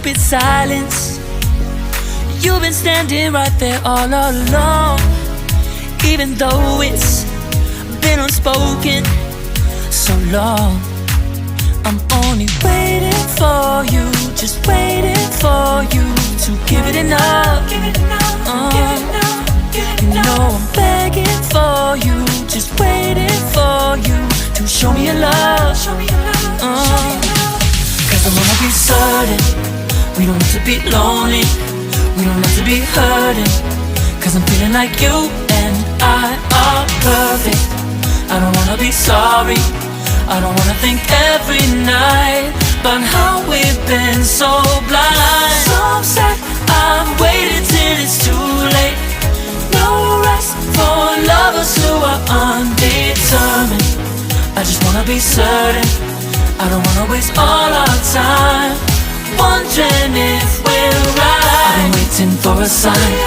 stupid silence. You've been standing right there all along, even though it's been unspoken so long. I'm only waiting for you, just waiting for you to give it enough. You know I'm begging for you, just waiting for you to show me your love. Cause I wanna be certain we don't have to be lonely, we don't have to be hurting. Cause I'm feeling like you and I are perfect. I don't wanna be sorry, I don't wanna think every night about how we've been so blind. So upset, I've waited till it's too late. No rest for lovers who are undetermined. I just wanna be certain, I don't wanna waste all our time wondering if we're right. I've been waiting for a sign.